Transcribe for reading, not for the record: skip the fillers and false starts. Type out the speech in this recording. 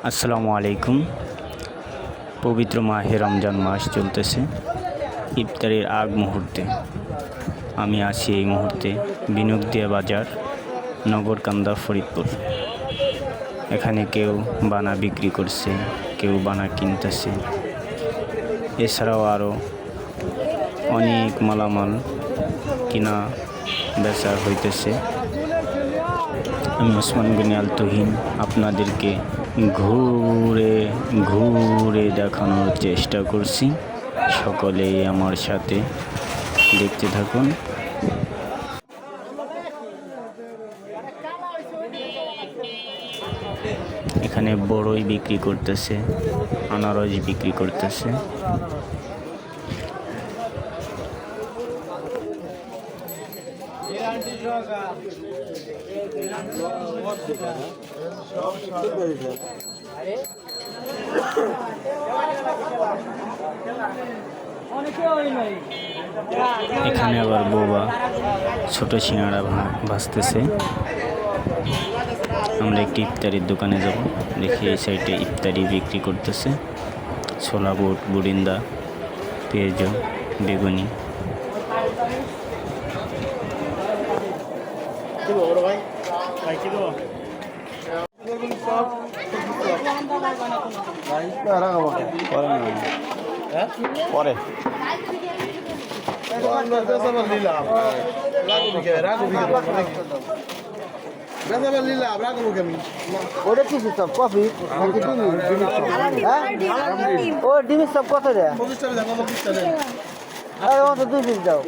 আসসালামু আলাইকুম। পবিত্র মাহে রমজান মাস চলতেছে। ইফতারের আগ মুহূর্তে আমি আছি এই মুহূর্তে বিনুকদিয়া বাজার, নগরকান্দা, ফরিদপুর। এখানে কেউ বানা বিক্রি করছে, কেউ বানা কিনতেছে। এছাড়াও আরও অনেক মালামাল কিনা বেচা হইতেছে। আমি ওসমান গনি আল তুহিন আপনাদেরকে ঘুরে ঘুরে দেখানোর চেষ্টা করছি। সকলেই আমার সাথে দেখতে থাকুন। এখানে বড়ই বিক্রি করতেছে, আনারস বিক্রি করতেছে। এখানে আবার বোবা ছোট সিঙ্গাড়া ভাজতেছে। আমরা একটি ইফতারির দোকানে যাব, দেখি এই সাইডে ইফতারি বিক্রি করতেছে। ছোলা বুট, বুড়িন্দা, পেঁয়াজ, বেগুনি। পরে ওটা কি সব কফি ও ডিমের সব কত রে? তো 2 পিস দাও।